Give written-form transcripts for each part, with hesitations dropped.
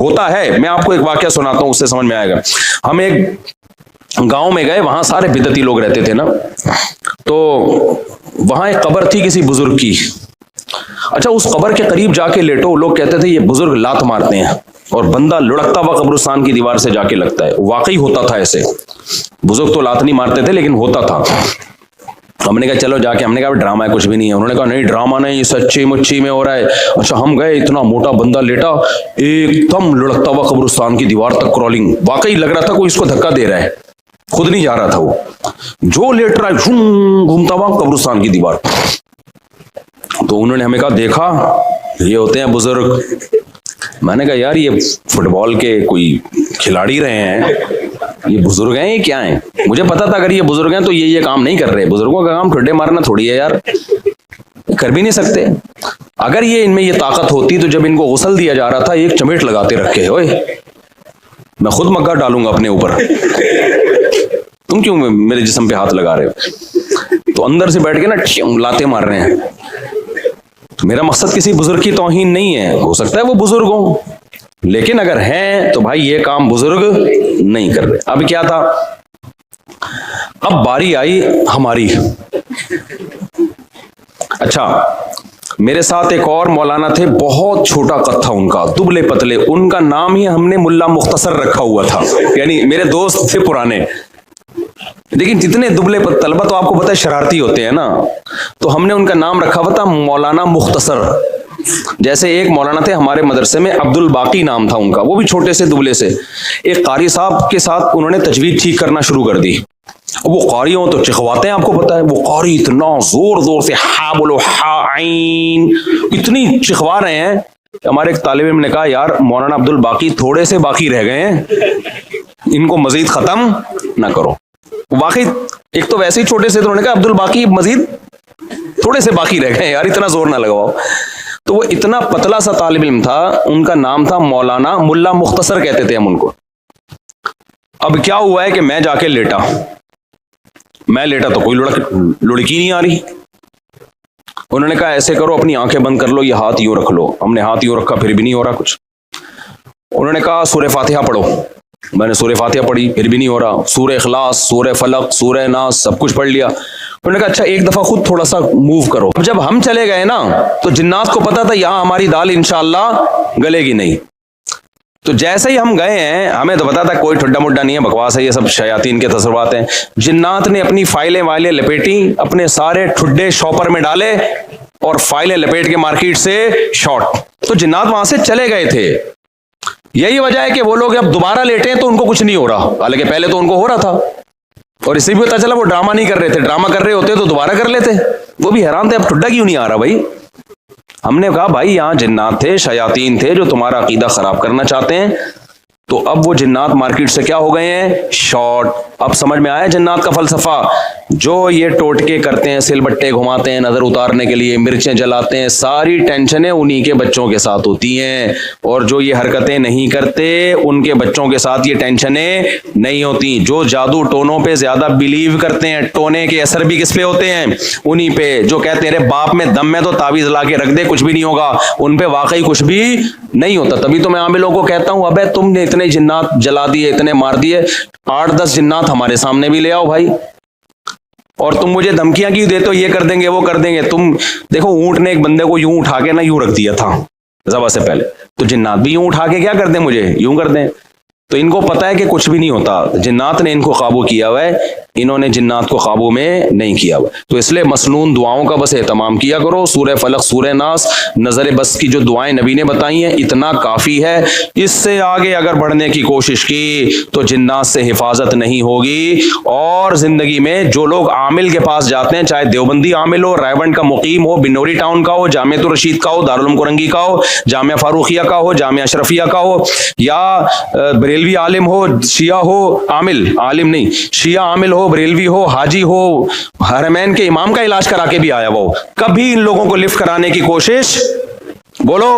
होता है। मैं आपको एक वाकया सुनाता हूं, उससे समझ में आएगा। हम एक गांव में गए, वहां सारे बिदती लोग रहते थे ना, तो वहां एक कब्र थी किसी बुजुर्ग की। अच्छा, उस कब्र के करीब जाके लेटो, लोग कहते थे ये बुजुर्ग लात मारते हैं और बंदा लुढ़कता हुआ कब्रिस्तान की दीवार से जाके लगता है। वाकई होता था ऐसे। बुजुर्ग तो लात नहीं मारते थे लेकिन होता था। हमने कहा चलो जाके, हमने कहा ड्रामा है, कुछ भी नहीं है। उन्होंने कहा नहीं ड्रामा नहीं, सच्ची मुच्ची में हो रहा है। अच्छा, हम गए, इतना मोटा बंदा लेटा, एकदम लुढ़कता हुआ कब्रिस्तान की दीवार तक क्रॉलिंग। वाकई लग रहा था कोई इसको धक्का दे रहा है, खुद नहीं जा रहा था वो, जो लेट रहा है घूमता हुआ कब्रिस्तान की दीवार। तो उन्होंने हमें कहा देखा, ये होते हैं बुजुर्ग। मैंने कहा यार ये फुटबॉल के कोई खिलाड़ी रहे हैं, ये बुजुर्ग हैं, ये क्या हैं? मुझे पता था अगर ये बुजुर्ग हैं तो ये काम नहीं कर रहे। बुजुर्गों का काम ठुड्डे मारना थोड़ी है यार, कर भी नहीं सकते। अगर ये इनमें ये ताकत होती तो जब इनको गुस्ल दिया जा रहा था एक चमेट लगाते रखे, ओए मैं खुद मग्गा डालूंगा अपने ऊपर, तुम क्यों मेरे जिस्म पे हाथ लगा रहे हो? तो अंदर से बैठ के ना लाते मार रहे हैं। तो मेरा मकसद किसी बुजुर्ग की तौहीन नहीं है, हो सकता है वो बुजुर्ग हो, लेकिन अगर हैं तो भाई ये काम बुजुर्ग नहीं कर रहे। अब क्या था, अब बारी आई हमारी। अच्छा, मेरे साथ एक और मौलाना थे, बहुत छोटा कद था उनका, दुबले पतले। उनका नाम ही हमने मुल्ला मुख्तसर रखा हुआ था, यानी मेरे दोस्त थे पुराने। लेकिन जितने दुबले तलबा तो आपको पता है शरारती होते हैं ना, तो हमने उनका नाम रखा हुआ था मौलाना मुख्तसर। जैसे एक मौलाना थे हमारे मदरसे में, अब्दुल बाकी नाम था उनका, वो भी छोटे से दुबले से। एक कारी साहब के साथ उन्होंने तजवीद ठीक करना शुरू कर दी। वो कारी हो तो चिखवाते हैं, आपको पता है, वो कारी इतना जोर जोर से हा बोलो, हा आइन, इतनी चिखवा रहे हैं। हमारे एक तालिब इल्म ने कहा यार मौलाना अब्दुल बाकी थोड़े से बाकी रह गए हैं, इनको मजीद खत्म ना करो। वाकई एक तो वैसे ही छोटे से, तो उन्होंने कहा अब्दुल बाकी मजीद थोड़े से बाकी रह गए यार, इतना जोर ना लगाओ। तो वो इतना पतला सा तालिब इल्म था, उनका नाम था मौलाना मुल्ला मुख्तसर कहते थे हम उनको। अब क्या हुआ है कि मैं जाके लेटा, तो कोई लुढ़की नहीं आ रही। उन्होंने कहा ऐसे करो, अपनी आंखें बंद कर लो, ये हाथ यूं रख लो। हमने हाथ यूं रखा, फिर भी नहीं हो रहा कुछ। उन्होंने कहा सूरह फातिहा पढ़ो। मैंने सूरह फातिहा पढ़ी, फिर भी नहीं हो रहा। सूरह इखलास, सूरह फलक, सूरह नास सब कुछ पढ़ लिया। उन्होंने कहा अच्छा एक दफा खुद थोड़ा सा मूव करो। अब जब हम चले गए ना, तो जिन्नात को पता था यहां हमारी दाल इंशाअल्लाह गलेगी नहीं। तो जैसे ही हम गए हैं, हमें तो पता था कोई ठुड्डा मुड्डा नहीं है, बकवास है, ये सब शयातीन के तसव्वुरात हैं। जिन्नात ने अपनी फाइलें वाइलें लपेटी, अपने सारे ठुड्डे शॉपर में डाले और फाइलें लपेट के मार्केट से शॉर्ट। तो जिन्नात वहां से चले गए थे। यही वजह है कि वो लोग अब दोबारा लेटे हैं तो उनको कुछ नहीं हो रहा, हालांकि पहले तो उनको हो रहा था। और इससे भी पता चला वो ड्रामा नहीं कर रहे थे, ड्रामा कर रहे होते तो दोबारा कर लेते। वो भी हैरान थे अब ठुड्डा क्यों नहीं आ रहा भाई। हमने कहा भाई यहाँ जिन्नात थे, शयातीन थे जो तुम्हारा अकीदा खराब करना चाहते हैं। तो अब वो जिन्नात मार्केट से क्या हो गए हैं, शॉर्ट। अब समझ में आया जिन्नात का फलसफा। जो ये टोटके करते हैं, सिलबट्टे घुमाते हैं नजर उतारने के लिए, मिर्चें जलाते हैं, सारी टेंशनें उन्हीं के बच्चों के साथ होती हैं। और जो ये हरकतें नहीं करते उनके बच्चों के साथ ये टेंशनें नहीं होती। जो जादू टोनों पे ज्यादा बिलीव करते हैं, टोने के असर भी किस पे होते हैं, उन्हीं पे। जो कहते हैं अरे बाप में दम में तो ताबीज ला के रख दे कुछ भी नहीं होगा, उन पे वाकई कुछ भी नहीं होता। तभी तो मैं आमिलों को कहता हूं अबे तुमने इतने जिन्नात जला दिए, इतने मार दिए, 8-10 जिन्नात हमारे सामने भी ले आओ भाई। और तुम मुझे धमकियां क्यों देते हो, ये कर देंगे वो कर देंगे। तुम देखो ऊंट ने एक बंदे को यूं उठा के ना यूं रख दिया था ज़बह से पहले, तो जिन्नात भी यूं उठा के क्या कर दें, मुझे यूं कर दें। तो इनको पता है कि कुछ भी नहीं होता, जिन्नात ने इनको काबू किया हुआ है, इन्होंने जिन्नात को काबू में नहीं किया हुआ। तो इसलिए मसनून दुआओं का बस एहतमाम किया करो। सूरह फलक, सूरह नास, नजर बस की जो दुआएं नबी ने बताई हैं इतना काफी है। इससे आगे अगर बढ़ने की कोशिश की तो जिन्नात से हिफाजत नहीं होगी। और जिंदगी में जो लोग आमिल के पास जाते हैं, चाहे देवबंदी आमिल हो, रायबंड का मुकीम हो, बिनौरी टाउन का हो, जामिया रशीद का हो, दारुल उलूम कुरंगी का हो, जामिया फारूखिया का हो, जामिया अशरफिया का हो, या बरेलवी आलिम हो, शिया हो आमिल, आलिम नहीं शिया आमिल हो, बरेलवी हो, हाजी हो, हरमैन के इमाम का इलाज करा के भी आया वो, कभी इन लोगों को लिफ्ट कराने की कोशिश बोलो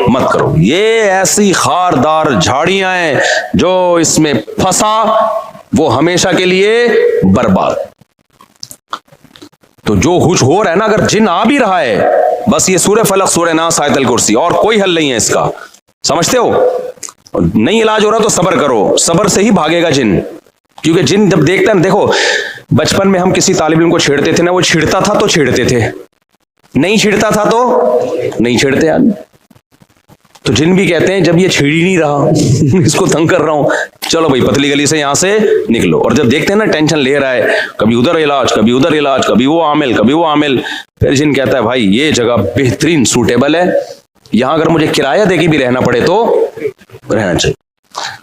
मत करो। ये ऐसी खारदार झाड़ियां हैं, जो इसमें फंसा वो हमेशा के लिए बर्बाद। तो जो कुछ हो रहा है ना, अगर जिन आ भी रहा है, बस ये सूरह फलक, सूरह नास, आयतल कुर्सी, और कोई हल नहीं है इसका, समझते हो। और नहीं इलाज हो रहा तो सब्र करो, सब्र से ही भागेगा जिन। क्योंकि जिन जब देखता है, देखो बचपन में हम किसी तालिब इल्म को छेड़ते थे ना, वो छेड़ता था तो छेड़ते थे, नहीं छेड़ता था तो नहीं छेड़ते आदमी। तो जिन भी कहते हैं जब ये छेड़ ही नहीं रहा इसको तंग कर रहा हूं, चलो भाई पतली गली से यहां से निकलो। और जब देखते हैं ना टेंशन ले रहा है, कभी उधर इलाज, कभी उधर इलाज, कभी वो आमिल, कभी वो आमिल, फिर जिन कहता है भाई ये जगह बेहतरीन सूटेबल है, यहां अगर मुझे किराया देके भी रहना पड़े तो रहना चाहिए।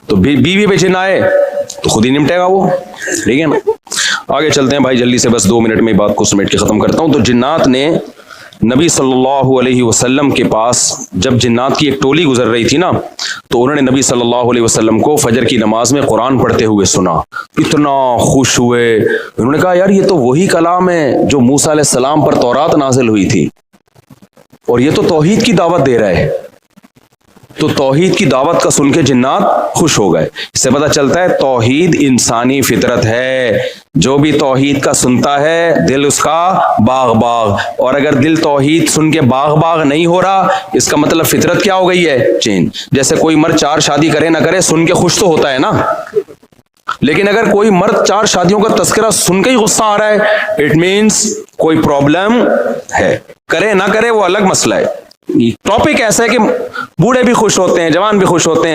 तो बीवी पे जिन आए तो खुद ही निपटेगा वो, ठीक है ना। आगे चलते हैं भाई जल्दी से, बस 2 मिनट में बात को समेट के खत्म करता हूं। तो जिन्नात ने नबी सल्लल्लाहु अलैहि वसल्लम के पास, जब जिन्नात की एक टोली गुजर रही थी ना, तो उन्होंने नबी सल्लल्लाहु अलैहि वसल्लम को फजर की नमाज में कुरान पढ़ते हुए सुना, इतना खुश हुए। उन्होंने कहा यार ये तो वही कलाम है जो मूसा अलैहि सलाम पर तौरात नाजिल हुई थी, और ये तो तौहीद की दावत दे रहा है। तो तौहीद की दावत का सुन के जिन्नात खुश हो गए। इससे पता चलता है तौहीद इंसानी फितरत है, जो भी तौहीद का सुनता है दिल उसका बाग बाग। और अगर दिल तौहीद सुन के बाग बाग नहीं हो रहा, इसका मतलब फितरत क्या हो गई है, चेंज। जैसे कोई मर्द 4 शादी करे ना करे, सुन के खुश तो होता है ना, लेकिन अगर कोई मर्द 4 शादियों का तस्करा सुन के ही गुस्सा आ रहा है, इट मीन्स कोई प्रॉब्लम है। करे ना करे वो अलग मसला है। टॉपिक ऐसा है कि बूढ़े भी खुश होते हैं, जवान भी खुश होते हैं।